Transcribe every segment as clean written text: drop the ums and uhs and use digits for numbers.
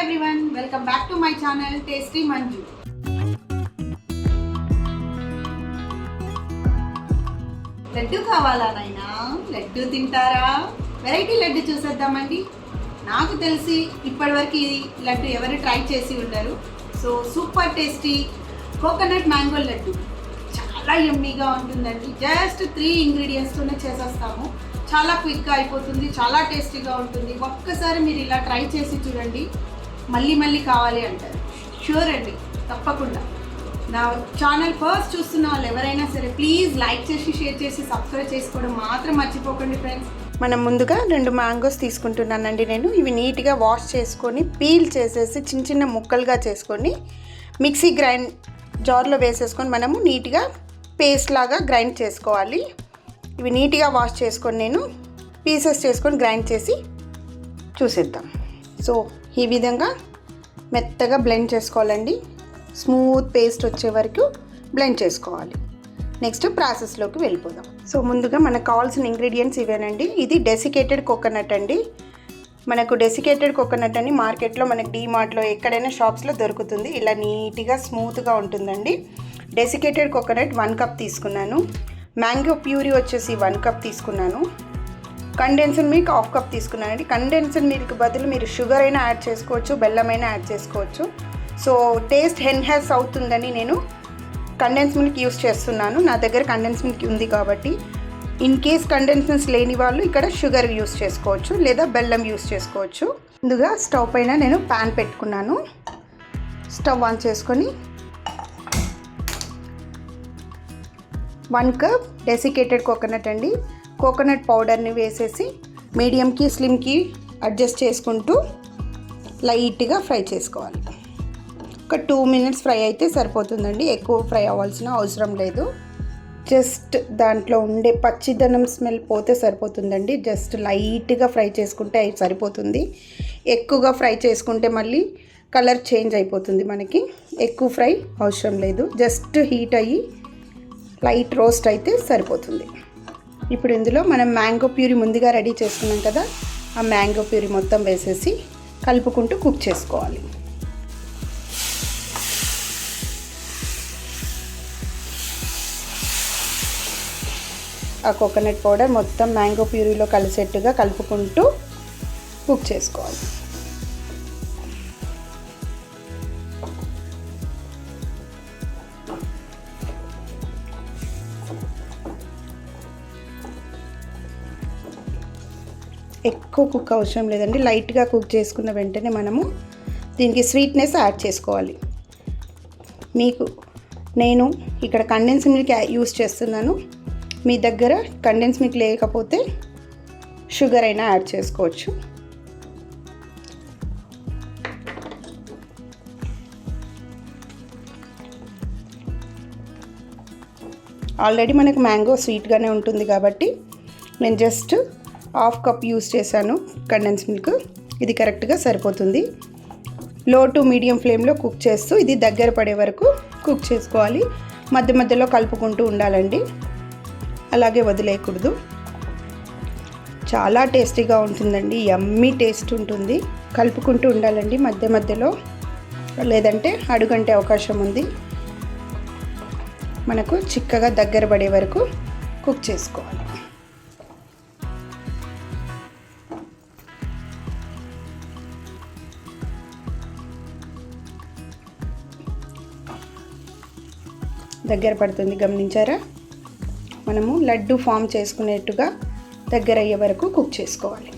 everyone, welcome back to my channel Tasty Manju. Laddu కావాలా నైనా? లడ్డు తింటారా? వెరైటీ లడ్డు చూసేద్దామండి. నాకు తెలిసి ఇప్పటివరకు ఈ లడ్డు ఎవరు ట్రై చేసి ఉండరు. So super tasty coconut mango laddu చాలా యమ్మీగా ఉంటుందండి. జస్ట్ 3 ఇంగ్రీడియంట్స్తోనే చేసేస్తాము. చాలా క్విక్గా అయిపోతుంది, చాలా టేస్టీగా ఉంటుంది. ఒక్కసారి మీరు ఇలా ట్రై చేసి చూడండి, మళ్ళీ మళ్ళీ కావాలి అంటారు. షూర్ అండి, తప్పకుండా. నా ఛానల్ ఫస్ట్ చూస్తున్న వాళ్ళు ఎవరైనా సరే ప్లీజ్ లైక్ చేసి, షేర్ చేసి, సబ్స్క్రైబ్ చేసుకోవడం మాత్రం మర్చిపోకండి ఫ్రెండ్స్. మనం ముందుగా 2 మ్యాంగోస్ తీసుకుంటున్నానండి నేను. ఇవి నీట్గా వాష్ చేసుకొని పీల్ చేసేసి చిన్న చిన్న ముక్కలుగా చేసుకొని మిక్సీ గ్రైండ్ జార్లో వేసేసుకొని మనము నీట్గా పేస్ట్ లాగా గ్రైండ్ చేసుకోవాలి. ఇవి నీట్గా వాష్ చేసుకొని నేను పీసెస్ చేసుకొని గ్రైండ్ చేసి చూసేద్దాం. సో ఈ విధంగా మెత్తగా బ్లెండ్ చేసుకోవాలండి. స్మూత్ పేస్ట్ వచ్చే వరకు బ్లెండ్ చేసుకోవాలి. నెక్స్ట్ ప్రాసెస్లోకి వెళ్ళిపోదాం. సో ముందుగా మనకు కావాల్సిన ఇంగ్రీడియంట్స్ ఇవేనండి. ఇది డెసికేటెడ్ కోకోనట్ అండి. మనకు డెసికేటెడ్ కోకోనట్ అని మార్కెట్లో మనకి డీమార్ట్లో ఎక్కడైనా షాప్స్లో దొరుకుతుంది. ఇలా నీట్గా స్మూత్గా ఉంటుందండి. డెసికేటెడ్ కోకోనట్ 1 కప్ తీసుకున్నాను. మ్యాంగో ప్యూరీ వచ్చేసి 1 కప్ తీసుకున్నాను. కండెన్స్డ్ మిల్క్ 1/2 కప్ తీసుకున్నానండి. కండెన్స్డ్ మిల్క్ బదులు మీరు షుగర్ అయినా యాడ్ చేసుకోవచ్చు, బెల్లం అయినా యాడ్ చేసుకోవచ్చు. సో టేస్ట్ ఎన్హాన్స్ అవుతుందని నేను కండెన్స్ మిల్క్ యూస్ చేస్తున్నాను. నా దగ్గర కండెన్స్ మిల్క్ ఉంది కాబట్టి. ఇన్ కేస్ కండెన్సెన్స్ లేని వాళ్ళు ఇక్కడ షుగర్ యూస్ చేసుకోవచ్చు లేదా బెల్లం యూస్ చేసుకోవచ్చు. ముందుగా స్టవ్ పైన నేను ప్యాన్ పెట్టుకున్నాను. స్టవ్ ఆన్ చేసుకొని 1 కప్ డెసికేటెడ్ కోకోనట్ అండి. కోకోనట్ పౌడర్ని వేసేసి మీడియంకి స్లిమ్కి అడ్జస్ట్ చేసుకుంటూ లైట్గా ఫ్రై చేసుకోవాలి. ఒక 2 మినిట్స్ ఫ్రై అయితే సరిపోతుందండి. ఎక్కువ ఫ్రై అవ్వాల్సిన అవసరం లేదు. జస్ట్ దాంట్లో ఉండే పచ్చిదనం స్మెల్ పోతే సరిపోతుందండి. జస్ట్ లైట్గా ఫ్రై చేసుకుంటే సరిపోతుంది. ఎక్కువగా ఫ్రై చేసుకుంటే మళ్ళీ కలర్ చేంజ్ అయిపోతుంది. మనకి ఎక్కువ ఫ్రై అవసరం లేదు. జస్ట్ హీట్ అయ్యి లైట్ రోస్ట్ అయితే సరిపోతుంది. ఇప్పుడు ఇందులో మనం మ్యాంగో ప్యూరీ ముందుగా రెడీ చేసుకున్నాం కదా, ఆ మ్యాంగో ప్యూరీ మొత్తం వేసేసి కలుపుకుంటూ కుక్ చేసుకోవాలి. ఆ కోకోనట్ పౌడర్ మొత్తం మ్యాంగో ప్యూరీలో కలిసేట్టుగా కలుపుకుంటూ కుక్ చేసుకోవాలి. ఎక్కువ కుక్ అవసరం లేదండి. లైట్గా కుక్ చేసుకున్న వెంటనే మనము దీనికి స్వీట్నెస్ యాడ్ చేసుకోవాలి. నేను ఇక్కడ కండెన్స్ మిల్క్ యూస్ చేస్తున్నాను. మీ దగ్గర కండెన్స్ మిల్క్ లేకపోతే షుగర్ అయినా యాడ్ చేసుకోవచ్చు. ఆల్రెడీ మనకు మ్యాంగో స్వీట్గానే ఉంటుంది కాబట్టి నేను జస్ట్ 1/2 కప్ యూస్ చేశాను కండెన్స్ మిల్క్. ఇది కరెక్ట్గా సరిపోతుంది. లో టు మీడియం ఫ్లేమ్లో కుక్ చేస్తూ ఇది దగ్గర పడే వరకు కుక్ చేసుకోవాలి. మధ్య మధ్యలో కలుపుకుంటూ ఉండాలండి, అలాగే వదిలేయకూడదు. చాలా టేస్టీగా ఉంటుందండి. యమ్మీ టేస్ట్ ఉంటుంది. కలుపుకుంటూ ఉండాలండి మధ్య మధ్యలో, లేదంటే అడుగంటే అవకాశం ఉంది. మనకు చిక్కగా దగ్గర పడే వరకు కుక్ చేసుకోవాలి. దగ్గర పడుతుంది, గమనించారా? మనము లడ్డు ఫామ్ చేసుకునేట్టుగా దగ్గర అయ్యే వరకు కుక్ చేసుకోవాలి.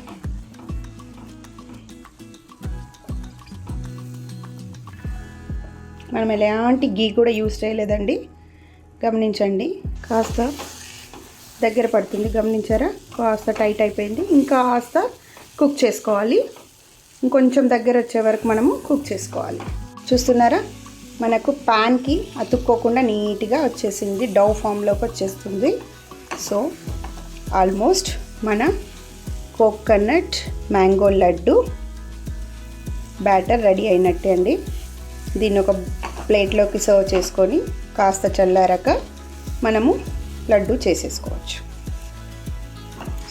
మనం ఎలాంటి గీ కూడా యూస్ చేయలేదండి, గమనించండి. కాస్త దగ్గర పడుతుంది, గమనించారా? కాస్త టైట్ అయిపోయింది. ఇంకా కాస్త కుక్ చేసుకోవాలి. ఇంకొంచెం దగ్గర వచ్చే వరకు మనము కుక్ చేసుకోవాలి. చూస్తున్నారా? మనకు ప్యాన్కి అతుక్కోకుండా నీట్గా వచ్చేసింది, డౌ ఫామ్లోకి వచ్చేస్తుంది. సో ఆల్మోస్ట్ మన coconut mango laddu batter ready అయినట్టే అండి. దీన్ని ఒక ప్లేట్లోకి సర్వ్ చేసుకొని కాస్త చల్లారాక మనము లడ్డు చేసేసుకోవచ్చు.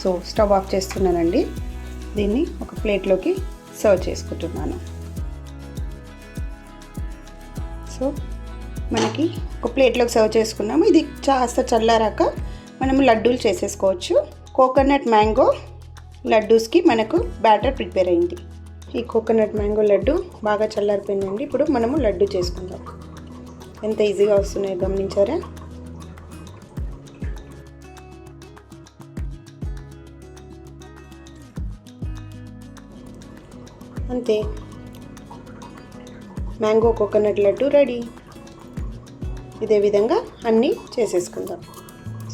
సో స్టవ్ ఆఫ్ చేస్తున్నానండి. దీన్ని ఒక ప్లేట్లోకి సర్వ్ చేసుకుంటున్నాను. సో మనకి ఒక ప్లేట్లోకి సర్వ్ చేసుకున్నాము. ఇది కాస్త చల్లారాక మనము లడ్డూలు చేసేసుకోవచ్చు. కోకోనట్ మ్యాంగో లడ్డూస్కి మనకు బ్యాటర్ ప్రిపేర్ అయింది. ఈ కోకోనట్ మ్యాంగో లడ్డు బాగా చల్లారిపోయిందండి. ఇప్పుడు మనము లడ్డు చేసుకుందాం. ఎంత ఈజీగా వస్తున్నాయో గమనించారా? అంతే, మ్యాంగో కోకోనట్ లడ్డు రెడీ. ఇదే విధంగా అన్నీ చేసేసుకుందాం.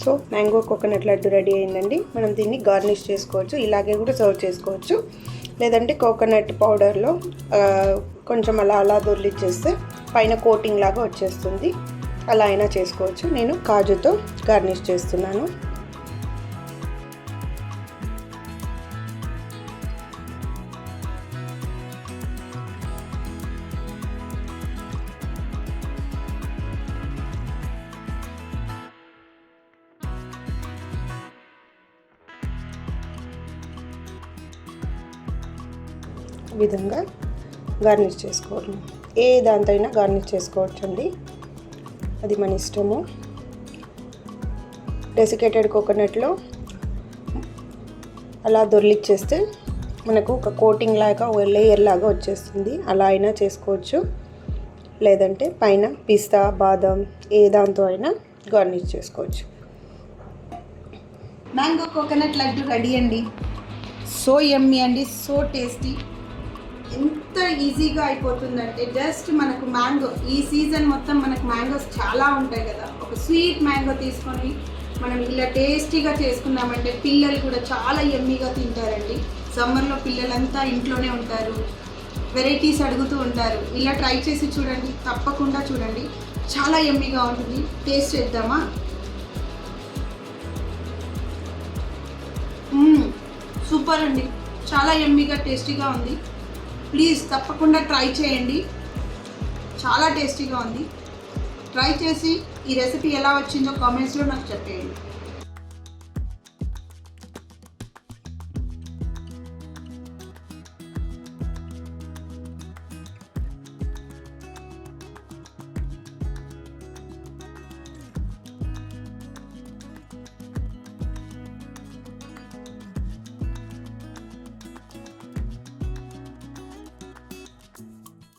So mango coconut laddu ready అయిందండి. మనం దీన్ని గార్నిష్ చేసుకోవచ్చు, ఇలాగే కూడా సర్వ్ చేసుకోవచ్చు. లేదంటే కోకోనట్ పౌడర్లో కొంచెం అలా దొర్లిచ్చేస్తే పైన కోటింగ్ లాగా వచ్చేస్తుంది. అలా అయినా చేసుకోవచ్చు. నేను కాజుతో గార్నిష్ చేస్తున్నాను. విధంగా గార్నిష్ చేసుకోవాలి. ఏ దాంతో అయినా గార్నిష్ చేసుకోవచ్చు అండి, అది మన ఇష్టము. డెసికేటెడ్ కోకోనట్లో అలా దొర్లిచ్చేస్తే మనకు ఒక కోటింగ్ లాగా ఒక లేయర్ లాగా వచ్చేస్తుంది. అలా అయినా చేసుకోవచ్చు. లేదంటే పైన పిస్తా బాదం ఏ దాంతో అయినా గార్నిష్ చేసుకోవచ్చు. మ్యాంగో కోకోనట్ లడ్డు రెడీ అండి. సో యమ్మీ అండి, సో టేస్టీ. ఎంత ఈజీగా అయిపోతుందంటే జస్ట్ మనకు మ్యాంగో, ఈ సీజన్ మొత్తం మనకు మ్యాంగోస్ చాలా ఉంటాయి కదా, ఒక స్వీట్ మ్యాంగో తీసుకొని మనం ఇలా టేస్టీగా చేసుకున్నామంటే పిల్లలు కూడా చాలా యమ్మీగా తింటారండి. సమ్మర్లో పిల్లలంతా ఇంట్లోనే ఉంటారు, వెరైటీస్ అడుగుతూ ఉంటారు. ఇలా ట్రై చేసి చూడండి, తప్పకుండా చూడండి, చాలా యమ్మీగా ఉంటుంది. టేస్ట్ చేద్దామా? సూపర్ అండి, చాలా యమ్మీగా టేస్టీగా ఉంది. ప్లీజ్ తప్పకుండా ట్రై చేయండి, చాలా టేస్టీగా ఉంది. ట్రై చేసి ఈ రెసిపీ ఎలా వచ్చిందో కామెంట్స్లో నాకు చెప్పేయండి.